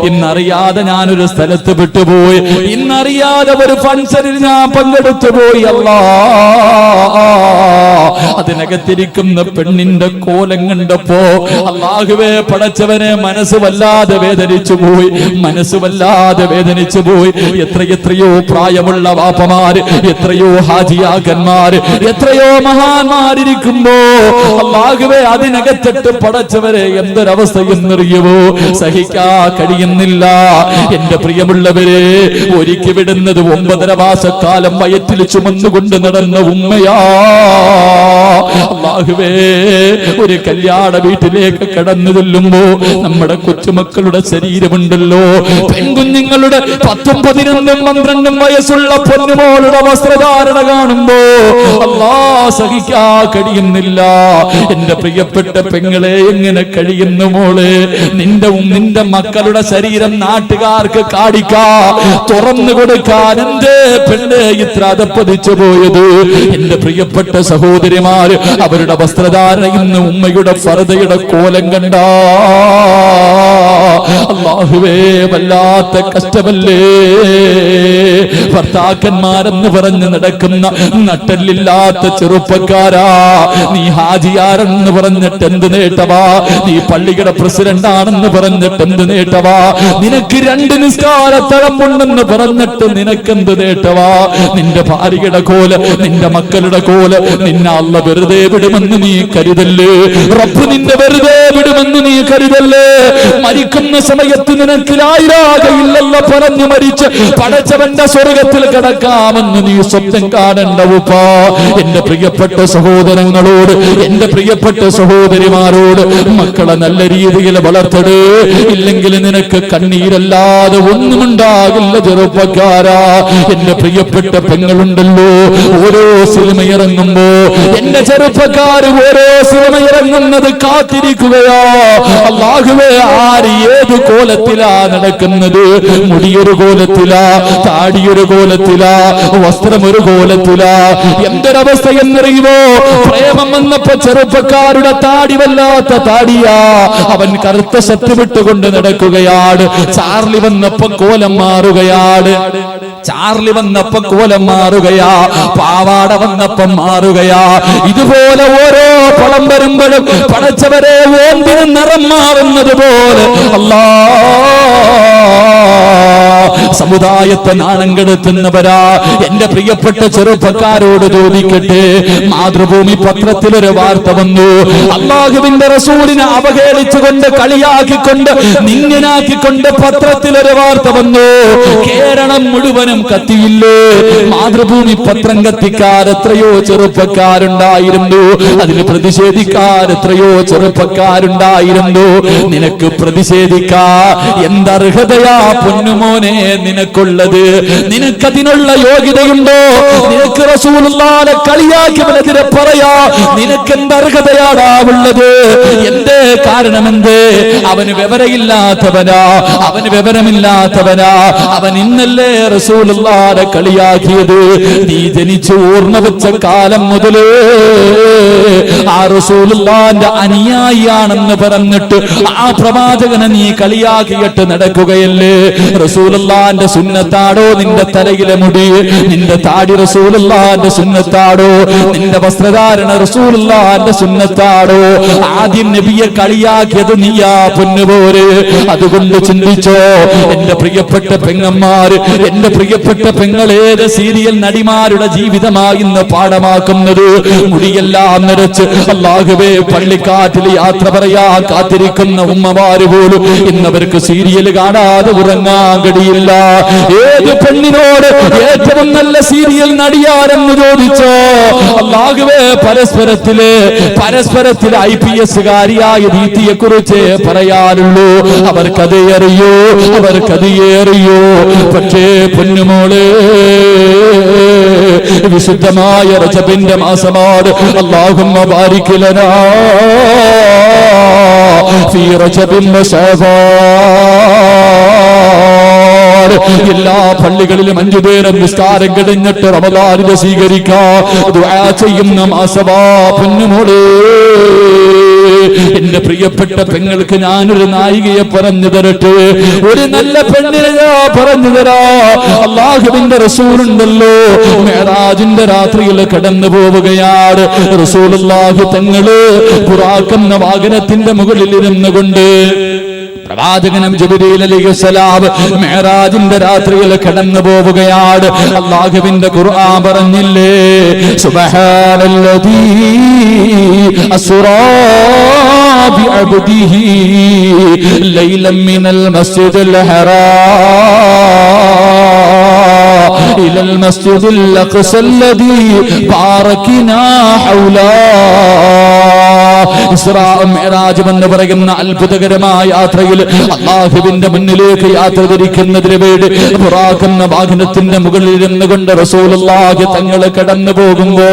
ഇന്നറിയാതെ ഞാനൊരു സ്ഥലത്ത് വിട്ടുപോയി, ഇന്നറിയാതെ ഒരു ഫംഗ്ഷനിൽ ഞാൻ പങ്കെടുത്തു പോയി. അല്ലാ, അതിനകത്തിരിക്കുന്ന പെണ്ണിന്റെ കോലം കണ്ടപ്പോ അല്ലാഹുവേ പടച്ചവനെ മനസ്സ് വല്ലാതെ വേദനിച്ചു പോയി, മനസ്സ് വല്ലാതെ വേദനിച്ചു പോയി. എത്രയോ പ്രായമുള്ള വാപ്പമാര്, എത്രയോ ഹാജിയാക്കന്മാര്, എത്രയോ മഹാന്മാരിയ്ക്കുമ്പോ അല്ലാഹുവേ അതിനകത്തിട്ട് പടച്ചവരെ എന്തൊരവസ്ഥ എന്നറിയുമോ? സഹിക്കാ കഴിയുന്നില്ല. എന്റെ പ്രിയമുള്ളവരെ, ഒരുക്കി വിടുന്നത് 9.5 മാസക്കാലം വയറ്റിൽ ചുമന്നുകൊണ്ട് നടന്ന ഉമ്മയാ. അല്ലാഹുവേ, ഒരു കല്യാണ വീട്ടിലേക്ക് കടന്നു ചെല്ലുമ്പോ നമ്മുടെ കൊച്ചുമക്കളുടെ ശരീരമുണ്ടല്ലോ, പെൺകുഞ്ഞുങ്ങളുടെ 10, 11, 12 വയസ്സുള്ള പൊന്നുമോളുടെ വസ്ത്രധാരണ കാണുമ്പോ അല്ലാ സഹിക്കാ കഴിയുന്നില്ല. എന്റെ പ്രിയപ്പെട്ട പെങ്ങളെ, എങ്ങനെ കഴിയുന്നു മോളെ? നിന്റെ മക്കളുടെ ശരീരം നാട്ടുകാർക്ക് കാണിക്കാ തുറന്നു കൊടുക്കാൻ എന്തേ പെണ്ണ് ഇത്ര അതപ്പതിച്ചു പോയത്? എന്റെ പ്രിയപ്പെട്ട സഹോദരിമാര്, അവരുടെ വസ്ത്രധാരണ ഇന്ന് ഉമ്മയുടെ ഫർദയുടെ കോലം കണ്ട അല്ലാഹുവേ വല്ലാത്ത കഷ്ടമല്ലേ. ഭർത്താക്കന്മാരെന്ന് പറഞ്ഞ് നടക്കുന്ന നട്ടല്ലില്ലാത്ത ചെറുപ്പക്കാരാ, നീ ഹാജിയാരെന്ന് പറഞ്ഞിട്ട് എന്ത് നേട്ടവാ? നീ പള്ളിയുടെ പ്രസിഡന്റ് ആണെന്ന് പറഞ്ഞിട്ട് എന്ത് നേട്ടവാ? നിനക്ക് 2 നിസ്കാരത്തളമുണ്ടെന്ന് പറഞ്ഞിട്ട് നിനക്കെന്ത് നേട്ടവാ? നിന്റെ ഭാര്യയുടെ കോല, നിന്റെ മക്കളുടെ കോല നിന്നെ അല്ലാഹു വെറുതെ വിടുമെന്ന് നീ കരുതല്ലേ? റബ്ബ് നിന്നെ വെറുതെ വിടുമെന്ന് നീ കരുതല്ലേ? മരിക്കുന്ന സമയത്ത് നിനക്ക് ലാ ഇലാഹ ഇല്ലല്ലാഹ് പറഞ്ഞു മരിച്ച് പടച്ചവന്റെ സ്വർഗത്തിൽ കടക്കാമെന്ന് നീ സ്വപ്നം കാണണ്ട ഉപ്പാ. എന്റെ പ്രിയപ്പെട്ട സഹോദരങ്ങളോട്, എന്റെ പ്രിയപ്പെട്ട സഹോദരിമാരോട്, മക്കളെ നല്ല രീതിയിൽ വളർത്തടേ, ഇല്ലെങ്കിൽ നിനക്ക് കണ്ണീരല്ലാതെ ഒന്നും ഉണ്ടാകില്ല ചെറുപ്പക്കാരാ. എന്റെ പ്രിയപ്പെട്ട പെങ്ങളുണ്ടല്ലോ, ഓരോ സിനിമ ഇറങ്ങുമ്പോ എന്റെ ചെറുപ്പക്കാര് ഓരോ സിനിമ ഇറങ്ങുന്നത് കാത്തിരിക്കുകയോ. അല്ലാഹുവേ, ആര് ഏത് കോലത്തിലാ നടക്കുന്നത്? മുടിയൊരു കോലത്തിലാ, താടിയൊരു കോലത്തിലാ, വസ്ത്രം ഒരു കോലത്തിലാ. എന്തൊരവസ്ഥ എന്നറിയുമോ? പ്രേമം വന്നപ്പോ ചെറുപ്പക്കാരുടെ താടി വല്ലാത്ത താടിയാ, അവൻ കറുത്ത ഷർട്ട് വിട്ടുകൊണ്ട് നടക്കുകയാണ്. ചാർലി വന്നപ്പോ കോലം മാറുകയാണ്, ചാർലി വന്നപ്പോ കോലം മാറുകയാ, പാവാട വന്നപ്പം മാറുകയാ. ഇതുപോലെ ഓരോ പടം വരുമ്പോഴും പടച്ചവരെ ഓന്തിന് നിറം മാറുന്നത് പോലെ അല്ലാ സമുദായത്തെ നാണം കെടുത്തുന്നവരാ. എന്റെ പ്രിയപ്പെട്ട ചെറുപ്പക്കാരോട് ചോദിക്കട്ടെ, മാതൃഭൂമി പത്രത്തിലൊരു വാർത്ത വന്നു. അല്ലാഹുവിന്റെ റസൂലിനെ അവഹേളിച്ചുകൊണ്ട്, കളിയാക്കിക്കൊണ്ട്, നിന്ദനാക്കിക്കൊണ്ട് പത്രത്തിലൊരു വാർത്ത വന്നു. കേരളം മുഴുവനും കത്തിയില്ലേ? മാതൃഭൂമി പത്രം കത്തിക്കാർ എത്രയോ ചെറുപ്പക്കാരുണ്ടായിരുന്നു, അതിൽ പ്രതിഷേധിക്കാർ എത്രയോ ചെറുപ്പക്കാരുണ്ടായിരുന്നു. നിനക്ക് പ്രതിഷേധിക്കാ എന്തർഹതയാ പൊന്നുമോനെ നിനക്കുള്ളത്? നിനക്കതിനുള്ള യോഗ്യതയുണ്ടോ? നിനക്ക് റസൂലുള്ളാഹിനെ കളിയാക്കിയവനെതിരെ പറയാ നിനക്ക് എന്തർഹതയാടാ ഉള്ളത്? എന്തേ? കാരണമെന്തേ? അവന് വിവരമില്ലാത്തവനാ, അവന് വിവരമില്ലാത്തവനാ. അവൻ ഇന്നല്ലേ റസൂലുള്ളാഹിനെ കളിയാക്കിയത്? നീ ജനിച്ചു ഓർമ്മ വെച്ച കാലം മുതലേ ആ റസൂലുള്ളാഹിന്റെ അനുയായിയാണെന്ന് പറഞ്ഞിട്ട് ആ പ്രവാചകനെ നീ കളിയാക്കിയിട്ട് നടക്കുകയല്ലേ? റസൂലുള്ളാഹിന്റെ റസൂലുള്ളാഹിന്റെ സുന്നത്താടോ നിന്റെ തലയിലെ മുടി, നിന്റെ താടി റസൂലുള്ളാഹിന്റെ സുന്നത്താടോ, നിന്റെ വസ്ത്രധാരണ റസൂലുള്ളാഹിന്റെ സുന്നത്താടോ? ആദ്യം നബിയെ കളിയാക്കിയത് നീയാ പൊന്നുപോര്. അതുകൊണ്ട് ചിന്തിച്ചോ എന്റെ പ്രിയപ്പെട്ട പെങ്ങന്മാര്, എന്റെ പ്രിയപ്പെട്ട പെങ്ങളേത് സീരിയൽ നടിമാരുടെ ജീവിതമായി ഇന്ന് പാഠമാക്കുന്നത്. മുടിയെല്ലാം നിറച്ച് അല്ലാഹുവേ പള്ളിക്കാറ്റിൽ യാത്ര പറയാ കാത്തിരിക്കുന്ന ഉമ്മമാര് പോലും ഇന്നവർക്ക് സീരിയൽ കാണാതെ ഉറങ്ങാൻ കഴിയില്ല. ഏത് പെണ്ണിനോട് ഏറ്റവും നല്ല സീരിയൽ നടിയാരെന്ന് ചോദിച്ചോ അല്ലാഹുവേ പരസ്പരത്തിൽ IPS കാരിയായ ദീപ്തിയെ കുറിച്ച് പറയാറുള്ളൂ. അവർക്കത് അറിയോ, അവർക്കത് അറിയോ. പക്ഷേ പൊന്നുമോളെ വിശുദ്ധമായ റജബിന്റെ മാസമാണ്. അല്ലാഹുമ്മ ബാരിക് ലനാ ഫീ റജബിൻ വശഅബാൻ. എല്ലാ പള്ളികളിലും 5 നേരം നിസ്കാരം കഴിഞ്ഞിട്ട് റമദാനിനെ സ്വീകരിക്കാൻ ദുആ ചെയ്യുന്ന മാസമാ പൊന്നുമോളെ. എന്റെ പ്രിയപ്പെട്ട പെങ്ങൾക്ക് ഞാനൊരു നായികയെ പറഞ്ഞു തരട്ടെ, ഒരു നല്ല പെണ്ണിനെ ഞാൻ പറഞ്ഞു തരാ. അല്ലാഹുവിന്റെ റസൂലുണ്ടല്ലോ, മിഅ്റാജിന്റെ രാത്രിയിൽ കടന്നു പോവുകയാണ്. റസൂലുള്ളാഹി തങ്ങള് ബുറാഖെന്ന വാഹനത്തിന്റെ മുകളിൽ ഇരുന്നു കൊണ്ട് പ്രവാചകനും ജിബ്രീൽ അലൈഹിസ്സലാം മിഅ്റാജിന്റെ രാത്രിയിൽ കടന്നു പോവുകയാണ്. അല്ലാഹുവിന്റെ ഖുർആൻ പറഞ്ഞില്ലേ, സുബ്ഹാനല്ലദീ അസ്റാ ബിഅബ്ദിഹി ലൈലൻ മിനൽ മസ്ജിദിൽ ഹറാം ഇലൽ മസ്ജിദിൽ അഖ്സൽ ലദീ ബാറക്നാ ഹൗലാ. ഇസ്റാ മിഅ്റാജ് എന്ന് പറയുന്ന അത്ഭുതകരമായ യാത്രയിൽ അല്ലാഹുവിന്റെ മുന്നിലേക്ക് യാത്ര തിരിക്കുന്നതിന് വേണ്ടി ബുറാഖ് എന്ന വാഹനത്തിന്റെ മുകളിൽ ഇരുന്നുകൊണ്ട് റസൂലുള്ളാഹി തങ്ങൾ കടന്നു പോകുമ്പോ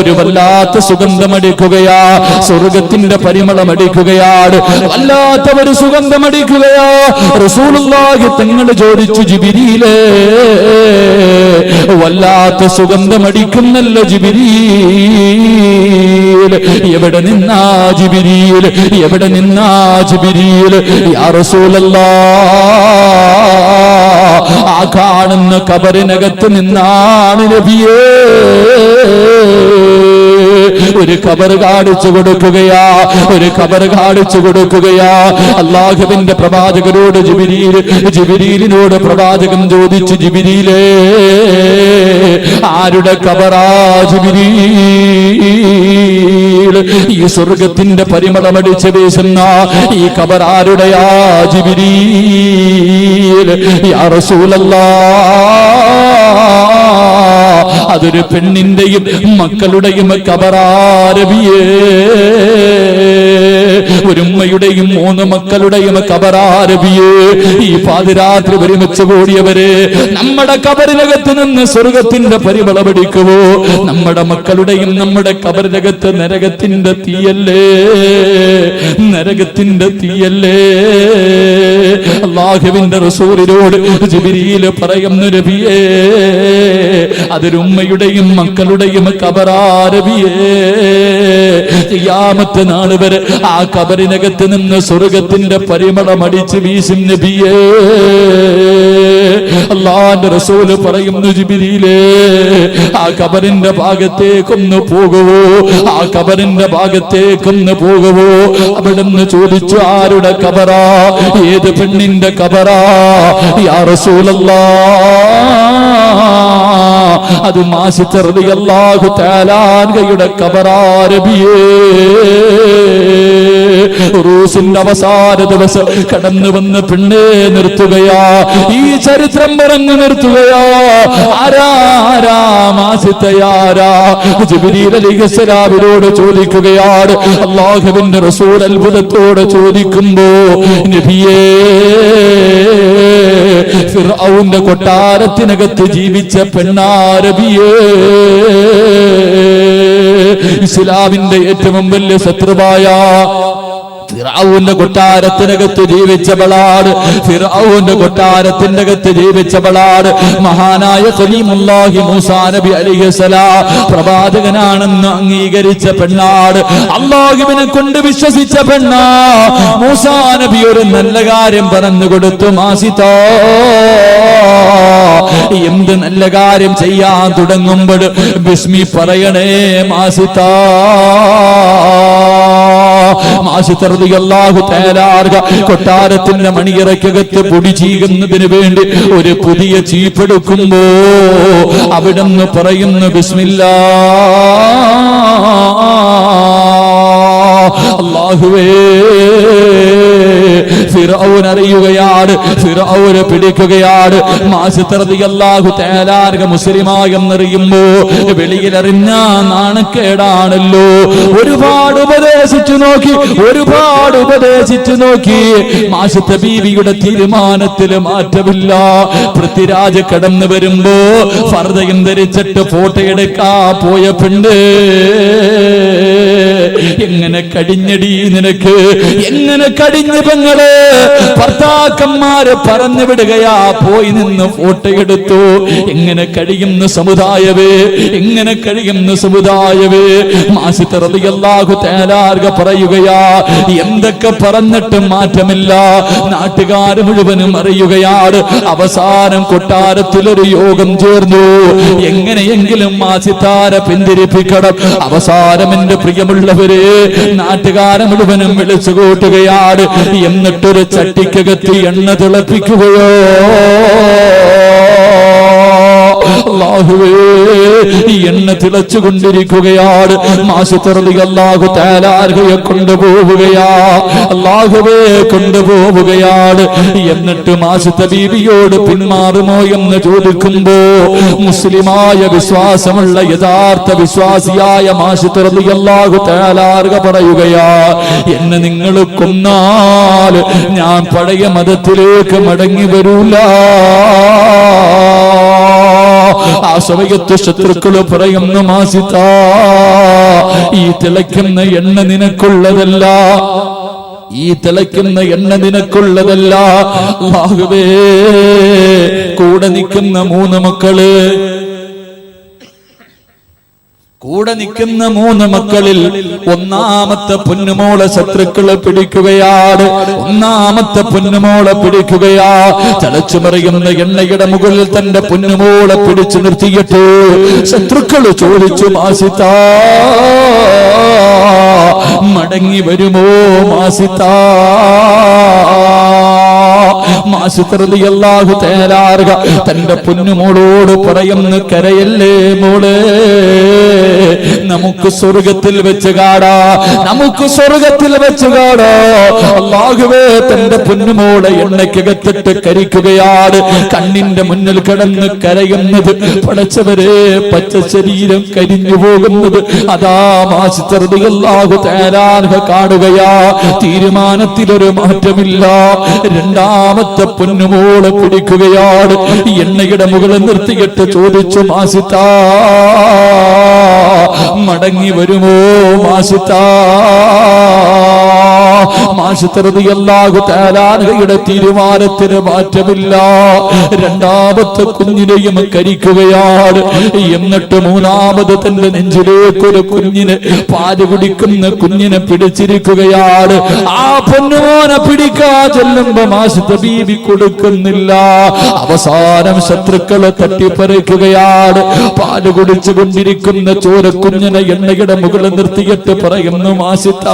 ഒരു വല്ലാത്ത സുഗന്ധമടിക്കുകയാ, സ്വർഗത്തിന്റെ പരിമളമടിക്കുകയാണ്, വല്ലാത്ത ഒരു സുഗന്ധമടിക്കുകയാ. റസൂലുള്ളാഹി തങ്ങൾ ചോദിച്ചു, ജിബ്രീലേ വല്ലാത്ത സുഗന്ധമടിക്കുന്നല്ലോ ജിബ്രീൽ, എവിടെ നിന്നാ ജിബ്രീൽ, എവിടെ നിന്നാ ജിബ്രീൽ? യാ റസൂലല്ലാഹ്, ആ കാണുന്ന ഖബറിനകത്ത് നിന്നാണ് നബിയേ. ഒരു ഖബർ കാണിച്ചു കൊടുക്കുകയാ, ഒരു ഖബർ കാണിച്ചു കൊടുക്കുകയാ. അല്ലാഹുവിന്റെ പ്രവാചകരോട് ജിബ്രീലിനോട് പ്രവാചകൻ ചോദിച്ചു, ജിബ്രീലേ ആരുടെ ഖബറാ ജിബ്രീൽ? ഈ സ്വർഗത്തിന്റെ പരിമളമടിച്ച് വീശുന്ന ഈ ഖബർ ആരുടെയാ ജിബ്രീൽ? യാ റസൂലല്ലാഹ്, അതൊരു പെണ്ണിന്റെയും മക്കളുടെയും ഖബറാരബിയേ. ഒരു ഉമ്മയുടെയും 3 മക്കളുടെയും ഖബറാരബിയേ. ഈ പാതിരാത്രി ഒരുമിച്ച് കൂടിയവരെ, നമ്മുടെ ഖബറിനകത്ത് നിന്ന് സ്വർഗത്തിന്റെ പരിമളമടിക്കുവോ? നമ്മുടെ മക്കളുടെയും നമ്മുടെ ഖബറിനകത്ത് നരകത്തിന്റെ തീയല്ലേ, നരകത്തിന്റെ തീയല്ലേ. അല്ലാഹുവിന്റെ റസൂലിനോട് ജിബ്രീൽ പറയുന്നു, നബിയേ അതൊരു ഉമ്മയുടെയും മക്കളുടെയും ഖബറാരബിയേ. ഖിയാമത്ത് നാൾ വരെ ആ ഖബറിനകത്ത് നിന്ന് സ്വർഗത്തിന്റെ പരിമളമടിച്ച് വീശും നബിയേ. അല്ലാഹുവിന്റെ റസൂല് പറയുന്നു, ജിബ്രീലേ ആ ഖബറിന്റെ ഭാഗത്തേക്കൊന്ന് പോകുവോ, ആ ഖബറിന്റെ ഭാഗത്തേക്കൊന്ന് പോകുവോ? അവിടുന്ന് ചോദിച്ചു, ആരുടെ ഖബറാ, ഏത് പെണ്ണിന്റെ ഖബറാ? യാ റസൂലല്ലാഹ്, അത് മാസിത റളിയല്ലാഹു തആല അൻഹയുടെ ഖബറാരബിയേ. റൂസിന്റെ അവസാന ദിവസം കടന്നു വന്ന് പെണ്ണെ നിർത്തുകയാ, ഈ ചരിത്രം പറഞ്ഞു നിർത്തുകയാ. ആരാ മാസിതയാരാ? ജിബ്രീൽ അലൈഹിസ്സലാമിനോട് ചോദിക്കുകയാണ്. അല്ലാഹുവിന്റെ റസൂൽ അത്ഭുതത്തോടെ ചോദിക്കുമ്പോ, നബിയേ ഫിർഔന്റെ കൊട്ടാരത്തിനകത്ത് ജീവിച്ച പെണ്ണാരബിയേ. ഇസ്ലാമിന്റെ ഏറ്റവും വലിയ ശത്രുവായ ഫിർഔന്റെ കൊട്ടാരത്തിനകത്ത് ജീവിച്ചവളാണ്, ഫിർഔന്റെ കൊട്ടാരത്തിന്റെ അകത്ത് ജീവിച്ചവളാണ് മഹാനായ ഖലീമുല്ലാഹി മൂസാ നബി അലൈഹിസ്സലാം. പ്രവാചകനാണെന്ന് അംഗീകരിച്ച പെണ്ണാണ്, അല്ലാഹുവിനെ കൊണ്ട് വിശ്വസിച്ച പെണ്ണാ. മൂസാ നബി ഒരു നല്ല കാര്യം പറഞ്ഞു കൊടുത്തു, മാസിതാ എന്ത് നല്ല കാര്യം ചെയ്യാൻ തുടങ്ങുമ്പോൾ ബിസ്മി പറയണേ മാസിത്ത. മാസിത്ത റളിയല്ലാഹു തആല കൊട്ടാരത്തിന്റെ മണിയറക്കകത്ത് പൊടി ചീകുന്നതിന് വേണ്ടി ഒരു പുതിയ ചീപ്പെടുക്കുമ്പോ അവിടുന്ന് പറയുന്നു ബിസ്മില്ലാ. അല്ലാഹുവേ, ഫിർഔൻ അറിയുകയാണ്, ഫിർഔൻ പിടിക്കുകയാണ്. മാസിത്ത റളിയല്ലാഹു തആല മുസ്ലിമായെന്നറിയുമ്പോ വെളിയിലറിഞ്ഞ നാണക്കേടാണല്ലോ. ഒരുപാട് ഉപദേശിച്ചു നോക്കി, ഒരുപാട് ഉപദേശിച്ചു നോക്കി. മാസിത്ത ബീവിയുടെ തീരുമാനത്തിൽ മാറ്റമില്ല. പൃഥ്വിരാജ് കടന്നു വരുമ്പോ ഫർദയും ധരിച്ചിട്ട് ഫോട്ടോ എടുക്കാ പോയ പെണ്ണ്, എങ്ങനെ കഴിഞ്ഞടി നിനക്ക്, എങ്ങനെ കഴിഞ്ഞു പെങ്ങള്? ഭർത്താക്കന്മാര് പറഞ്ഞു വിടുകയാ, പോയി നിന്ന് ഫോട്ടോ എടുത്തു. എങ്ങനെ കഴിയുന്ന സമുദായവേ, എങ്ങനെ കഴിയുന്ന സമുദായവേ? മാസിത്ത റളിയല്ലാഹു തആല പറയുകയാ, എന്തൊക്കെ പറഞ്ഞിട്ടും മാറ്റമില്ല. നാട്ടുകാർ മുഴുവനും അറിയുകയാണ്. അവസാനം കൊട്ടാരത്തിലൊരു യോഗം ചേർന്നു. എങ്ങനെയെങ്കിലും മാസിത്താരെ പിന്തിരിപ്പിക്കണം. അവസാനം എന്റെ പ്രിയമുള്ളവരെ, നാട്ടുകാരെ മുഴുവനും വിളിച്ചു കൂട്ടുകയാണ്. എന്നിട്ടൊരു ചട്ടിക്കകത്ത് എണ്ണ തിളപ്പിക്കുകയോ. അല്ലാഹുവേ, ഈ എണ്ണ തിളച്ചുകൊണ്ടിരിക്കുകയാണ്. മാസിത്ത റളിയല്ലാഹു തആല കൊണ്ടുപോവുകയാ, അല്ലാഹുവേ കൊണ്ടുപോവുകയാണ്. എന്നിട്ട് മാസിത്ത ബീവിയോട് പിന്മാറുമോ എന്ന് ചോദിക്കുമ്പോ മുസ്ലിമായ വിശ്വാസമുള്ള യഥാർത്ഥ വിശ്വാസിയായ മാസിത്ത റളിയല്ലാഹു തആല പറയുകയാ, എന്നെ നിങ്ങൾ കൊന്നാൽ ഞാൻ പഴയ മതത്തിലേക്ക് മടങ്ങി വരൂല. ആ സമയത്ത് ശത്രുക്കൾ പറയുന്നു, മാസിത്ത, ഈ തിളയ്ക്കുന്ന എണ്ണ നിനക്കുള്ളതല്ല, ഈ തിളയ്ക്കുന്ന എണ്ണ നിനക്കുള്ളതല്ല. അല്ലാഹുവേ, കൂടെ നിൽക്കുന്ന 3 മക്കള്, കൂടെ നിൽക്കുന്ന 3 മക്കളിൽ ഒന്നാമത്തെ പൊന്നുമോളെ ശത്രുക്കളെ പിടിക്കുകയാണ്. ഒന്നാമത്തെ പൊന്നുമോളെ പിടിക്കുകയാ. തിളച്ചു മറിയുന്ന എണ്ണയുടെ മുകളിൽ തന്റെ പൊന്നുമോളെ പിടിച്ചു നിർത്തിയിട്ട് ശത്രുക്കൾ ചോദിച്ചു, മാസിത്ത, മടങ്ങി വരുമോ മാസിത്ത? മാസിത്ത റളിയല്ലാഹു തആല തന്റെ പൊന്നുമോളോട് പറയുന്നു, കരയല്ലേ മോളെ, നമുക്ക് സ്വർഗത്തിൽ വെച്ച് കാണാ, നമുക്ക് സ്വർഗത്തിൽ വെച്ച് കാണാ. അല്ലാഹുവേ, തന്റെ പൊന്നുമോളെ എണ്ണയ്ക്കകത്തിട്ട് കരിക്കുകയാണ്. കണ്ണിന്റെ മുന്നിൽ കിടന്ന് കരയുന്നത്, പടച്ചവരെ, പച്ച ശരീരം കരിഞ്ഞു പോകുന്നത് അതാ മാസിത്ത റളിയല്ലാഹു തആല കാണുകയാ. തീരുമാനത്തിലൊരു മാറ്റമില്ല. രണ്ടാമത്തെ പൊന്നുമോളെ പിടിക്കുകയാണ്. എണ്ണയുടെ മുകളിൽ നിർത്തിയിട്ട് ചോദിച്ചു, മാസിത്ത, മടങ്ങി വരുമോ മാസിത്ത? മാസിത്ത റളിയല്ലാഹു തആല തീരുമാനത്തിന് മാറ്റമില്ല. രണ്ടാമത്തെ കുഞ്ഞിനെയും കരിക്കുകയാണ്. എന്നിട്ട് മൂന്നാമത് തന്റെ നെഞ്ചിലേക്കൊരു കുഞ്ഞിനെ, പാല് കുടിക്കുന്ന കുഞ്ഞിനെ പിടിച്ചിരിക്കുകയാണ്. ആ പൊന്നുമോനെ പിടിക്കാ ചെല്ലുമ്പോ മാസിത്ത ബീവി കൊടുക്കുന്നില്ല. അവസാനം ശത്രുക്കളെ തട്ടിപ്പറിക്കുകയാണ്. പാല് കുടിച്ചു കൊണ്ടിരിക്കുന്ന ചോരക്കുഞ്ഞിനെ എണ്ണയുടെ മുകളിൽ നിർത്തിയിട്ട് പറയുന്നു, മാസിത്ത,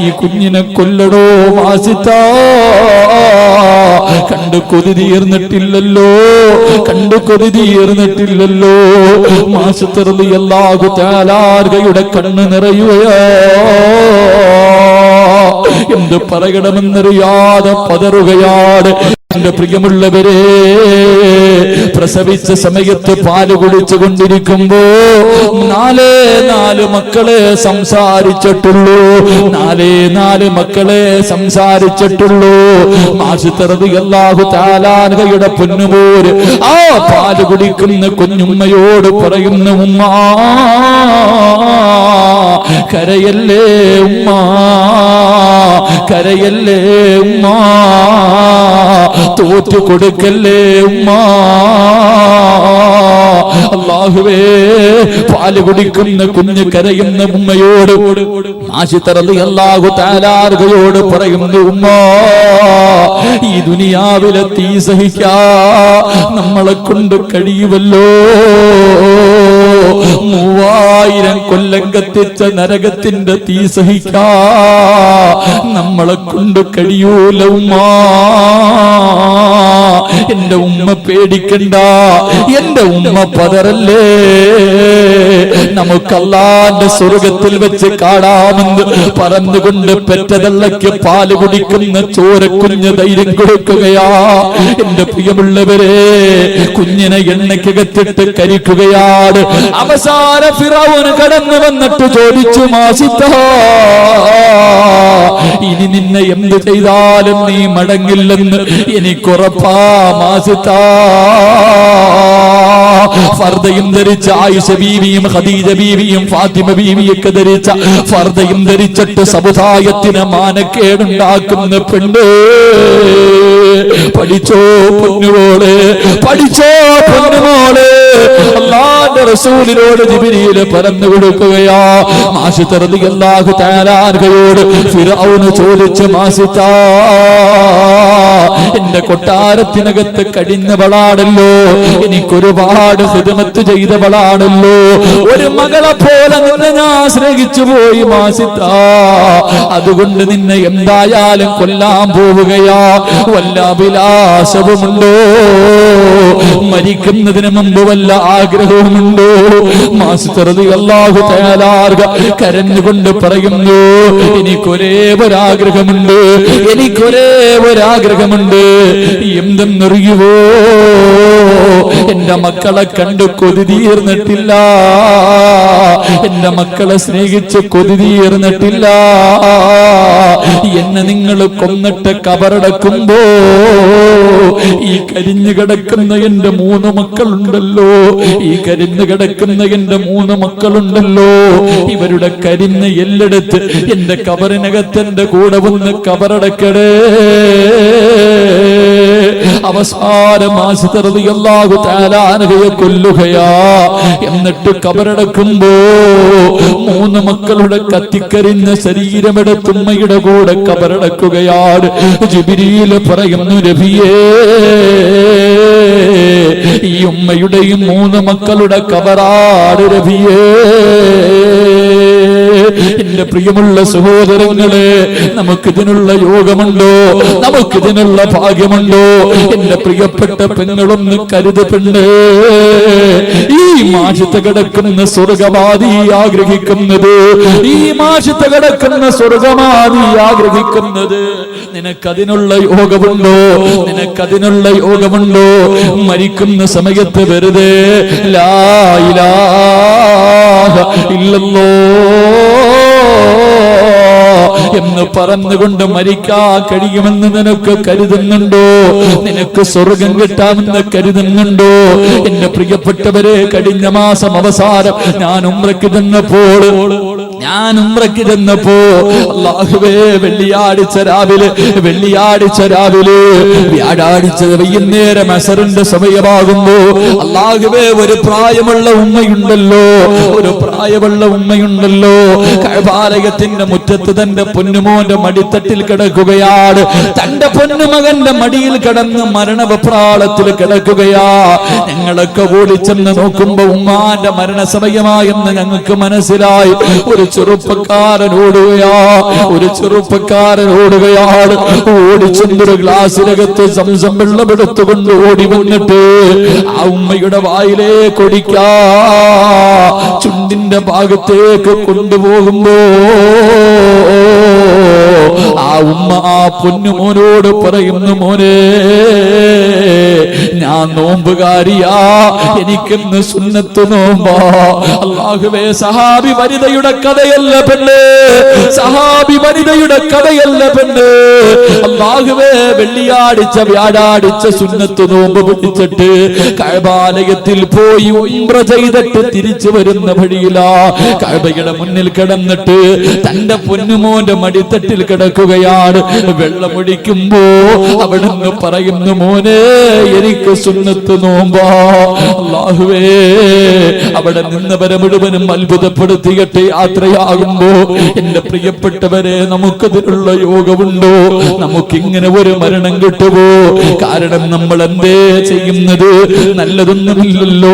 ഈ കുഞ്ഞിനെ കൊല്ലടോ മാസിത്ത. കണ്ടു കൊതി തീർന്നിട്ടില്ലല്ലോ, കണ്ടു കൊതി തീർന്നിട്ടില്ലല്ലോ. മാസിത്ത റളിയല്ലാഹു തആല കണ്ണ് നിറയുകയോ. എന്ത് പറയണമെന്നറിയാതെ പതറുകയാണ്. എന്റെ പ്രിയമുള്ളവരെ, പ്രസവിച്ച സമയത്ത് പാല് കുടിച്ചു കൊണ്ടിരിക്കുമ്പോ 4 മക്കളെ സംസാരിച്ചിട്ടുള്ളൂ. 4 മക്കളെ സംസാരിച്ചിട്ടുള്ളൂ. മാസിത്ത റളിയല്ലാഹു തആലയുടെ പൊന്നുമോര് ആ പാല് കുടിക്കുന്ന കുഞ്ഞുമ്മയോട് പറയുന്നു, ഉമ്മ, കരയല്ലേ ഉമ്മ, കരയല്ലേ ഉമ്മ. തോറ്റു കൊടുക്കല്ലേ ഉമ്മ. അല്ലാഹുവേ, പാല് കുടിക്കുന്ന കുഞ്ഞ് കരയുന്ന ഉമ്മയോട് ആശിത റളിയല്ലാഹു തആല അൻഹയോട് പറയുന്നു, ഉമ്മ, ഈ ദുനിയാവിലെ തീ സഹിക്കാ നമ്മളെ കൊണ്ട് കഴിയുമല്ലോ. 3000 കൊല്ലം കത്തിച്ച നരകത്തിന്റെ തീ സഹിക്കാ നമ്മളെ കൊണ്ട് കഴിയൂല ഉമ്മ. എന്റെ ഉമ്മ പേടിക്കണ്ട, എന്റെ ഉമ്മ പതറല്ലേ. നമുക്ക് അല്ലാഹുവിന്റെ സ്വർഗത്തിൽ വെച്ച് കാണാമെന്ന് പറഞ്ഞുകൊണ്ട് പെറ്റതള്ളയ്ക്ക് പാല് കുടിക്കുന്ന ചോരക്കുഞ്ഞ് ധൈര്യം കൊടുക്കുകയാ. എന്റെ പ്രിയമുള്ളവരെ, കുഞ്ഞിനെ എണ്ണയ്ക്കകത്തിട്ട് കരിക്കുകയാണ്. അവസാന ഫിറഔൻ കടന്നു വന്നിട്ട് ചോദിച്ചു, മാസിത്ത, ഇനി നിന്നെ എന്ത് ചെയ്താലും നീ മടങ്ങില്ലെന്ന് എനിക്കുറപ്പാ മാസിത്ത. ഫർദയും ധരിച്ച ആയിഷ ബീവിയും ഖദീജ ബീവിയും ഫാത്തിമ ബീവിയൊക്കെ ധരിച്ച ഫർദയും ധരിച്ചിട്ട് സമുദായത്തിന് മാനക്കേടുണ്ടാക്കുന്ന പെണ്ണ്, പഠിച്ചോ പൊന്നുമോളെ, പഠിച്ചോ പൊന്നുമോളെ. അല്ലാഹുവിന്റെ റസൂലിനോട് ജിബ്രീൽ പറഞ്ഞു കൊടുക്കുകയാ. ആയിഷ റളിയല്ലാഹു തആല അൻഹയോട് ഫിറഔൻ ചോദിച്ചു, മാസിത്ത, എന്റെ കൊട്ടാരത്തിനകത്ത് കഴിഞ്ഞവളാണല്ലോ, എനിക്കൊരുപാട് ഖിദ്മത്ത് ചെയ്തവളാണല്ലോ, ഒരു മകളെ പോലെ നിന്നെ ഞാൻ സ്നേഹിച്ചു പോയി മാസിത്ത. അതുകൊണ്ട് നിന്നെ എന്തായാലും കൊല്ലാൻ പോവുകയാ. വല്ല അഭിലാഷവുമുണ്ടോ? മരിക്കുന്നതിന് മുമ്പ് വല്ല ആഗ്രഹവുമുണ്ടോ? മാസിത്ത റളിയല്ലാഹു തആല കരഞ്ഞുകൊണ്ട് പറയുന്നു, എനിക്കൊരേ ഒരാഗ്രഹമുണ്ട്, എനിക്കൊരേ ഒരാഗ്രഹമുണ്ട്. എന്തെന്നറിയുവോ? എന്റെ മക്കളെ കണ്ട് കൊതി തീർന്നിട്ടില്ല, എന്റെ മക്കളെ സ്നേഹിച്ച് കൊതി തീർന്നിട്ടില്ല. എന്നെ നിങ്ങൾ കൊന്നിട്ട് കബറടക്കുമ്പോ ഈ കരിഞ്ഞു കിടക്കുന്ന എന്റെ 3 മക്കളുണ്ടല്ലോ, ഈ കരിഞ്ഞു കിടക്കുന്ന എന്റെ 3 മക്കളുണ്ടല്ലോ, ഇവരുടെ കരിഞ്ഞ് എല്ലെടുത്ത് എന്റെ കബറിനകത്ത് എന്റെ കൂടെ വന്ന് കബറടക്കടേ. അവസാനം ആയിഷ റളിയല്ലാഹു തആല അൻഹയെ കൊല്ലുകയാ. എന്നിട്ട് കബറടക്കുമ്പോ 3 മക്കളുടെ കത്തിക്കരിഞ്ഞ ശരീരമെടുത്ത് ഉമ്മയുടെ കൂടെ കബറടക്കുകയാണ്. ജിബ്രീൽ പറയുന്നു, നബിയേ, ഈ ഉമ്മയുടെയും 3 മക്കളുടെ കബറാണ് നബിയേ. എന്റെ പ്രിയമുള്ള സഹോദരങ്ങളെ, നമുക്കിതിനുള്ള യോഗമുണ്ടോ? നമുക്കിതിനുള്ള ഭാഗ്യമുണ്ടോ? എന്റെ പ്രിയപ്പെട്ട പെങ്ങളൊന്ന് കരുതപ്പെണ്ട്. ഈ മാഷത്ത് കിടക്കുന്ന സ്വർഗവാദി ആഗ്രഹിക്കുന്നത്, ഈ മാഷത്ത് കിടക്കുന്ന സ്വർഗവാദി ആഗ്രഹിക്കുന്നത്, നിനക്കതിനുള്ള യോഗമുണ്ടോ? നിനക്കതിനുള്ള യോഗമുണ്ടോ? മരിക്കുന്ന സമയത്ത് വെറുതെ ലാ ഇലാഹ ഇല്ലല്ലാഹ് എന്ന് പറഞ്ഞുകൊണ്ട് മരിക്കാൻ കഴിയുമെന്ന് നിനക്ക് കരുതുന്നുണ്ടോ? നിനക്ക് സ്വർഗം കിട്ടാമെന്ന് കരുതുന്നുണ്ടോ? എന്റെ പ്രിയപ്പെട്ടവരെ, കഴിഞ്ഞ മാസം അവസാനം ഞാൻ ഉംറയ്ക്ക് ചെന്നപ്പോ അല്ലാഹുവേ, വെള്ളിയാഴ്ച രാവിലെ വ്യാഴാഴ്ച വൈകുന്നേരം അസറിന്റെ സമയമാകുമ്പോ അല്ലാഹുവേ, ഒരു പ്രായമുള്ള ഉമ്മയുണ്ടല്ലോ, കഅബാലയത്തിന്റെ മുറ്റത്ത് തന്റെ പൊന്നുമോന്റെ മടിത്തട്ടിൽ കിടക്കുകയാണ്. തന്റെ പൊന്നുമകന്റെ മടിയിൽ കിടന്ന് മരണവെപ്രാളത്തിൽ കിടക്കുകയാ. ഞങ്ങളൊക്കെ ഓടി ചെന്ന് നോക്കുമ്പോ ഉമ്മാന്റെ മരണസമയമായെന്ന് ഞങ്ങൾക്ക് മനസ്സിലായി. ഒരു ചെറുപ്പക്കാരൻ ഓടുകയാണ്. ഓടിച്ചെന്നൊരു ഗ്ലാസിനകത്ത് സംസം വെള്ളമെടുത്തുകൊണ്ട് ഓടി വന്നിട്ട് ആ ഉമ്മയുടെ വായിലേക്ക് ഒടിക്കാ ചുണ്ടിന്റെ ഭാഗത്തേക്ക് കൊണ്ടുപോകുമ്പോ ആ ഉമ്മ ആ പൊന്നുമോനോട് പറയുന്നു, മോനെ, ഞാൻ നോമ്പുകാരിയാ, എനിക്കിന്ന് സുന്നത്ത് നോമ്പാ. അല്ലാഹുവേ, സഹാബി വനിതയുടെ കഥയല്ല പെണ്ണ്, സഹാബി വനിതയുടെ കഥയല്ല പെണ്ണ്. അല്ലാഹുവേ, വെള്ളിയാഴ്ച വ്യാഴാഴ്ച സുന്നത്ത് നോമ്പ് പിടിച്ചിട്ട് കഅബാലയത്തിൽ പോയി ഉംറ ചെയ്തിട്ട് തിരിച്ചു വരുന്ന വഴിയിലാ കഅബയുടെ മുന്നിൽ കിടന്നിട്ട് തന്റെ പൊന്നുമോന്റെ മടിത്തട്ടിൽ കിടക്കുകയാണ്. വെള്ളമൊഴിക്കുമ്പോ അവിടുന്ന് പറയുന്നു, മോനെ എനിക്ക് സുന്നത്ത് നോമ്പാ. അല്ലാഹുവേ, അവിടെ നിന്നവരെ മുഴുവനും അത്ഭുതപ്പെടുത്തിയിട്ട് യാത്രയാകുമ്പോ എന്റെ പ്രിയപ്പെട്ടവരെ, നമുക്കതിനുള്ള യോഗമുണ്ടോ? നമുക്കിങ്ങനെ ഒരു മരണം കിട്ടുമോ? കാരണം നമ്മൾ എന്തേ ചെയ്യുന്നത്? നല്ലതൊന്നുമില്ലല്ലോ.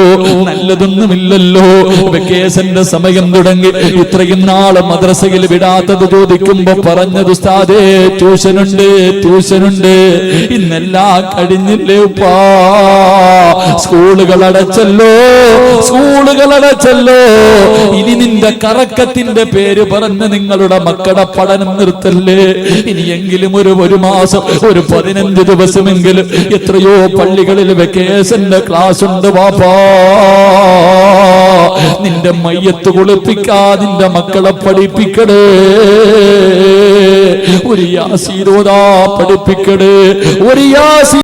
വെക്കേഷന്റെ സമയം തുടങ്ങി ഇത്രയും നാള് മദ്രസയിൽ വിടാത്തത് ചോദിക്കുമ്പോ പറഞ്ഞത്, ഉസ്താദേ ട്യൂഷനുണ്ട്. ഇന്നെല്ലാം കഴിഞ്ഞില്ലേ ഉപ്പാ? സ്കൂളുകൾ അടച്ചല്ലോ. ഇനി നിന്റെ കറക്കത്തിന്റെ പേര് പറഞ്ഞ് നിങ്ങളുടെ മക്കളുടെ പഠനം നിർത്തല്ലേ. ഇനിയെങ്കിലും ഒരു മാസം, ഒരു 15 ദിവസമെങ്കിലും എത്രയോ പള്ളികളിൽ വെക്കേഷന്റെ ക്ലാസ് ഉണ്ട് വാപ്പാ. നിന്റെ മയ്യത്ത് കുളിപ്പിക്കാ നിന്റെ മക്കളെ പഠിപ്പിക്കടേ. ഒരു യാസീൻ ഓതാ പഠിപ്പിക്കടേ. ഒരു യാസീൻ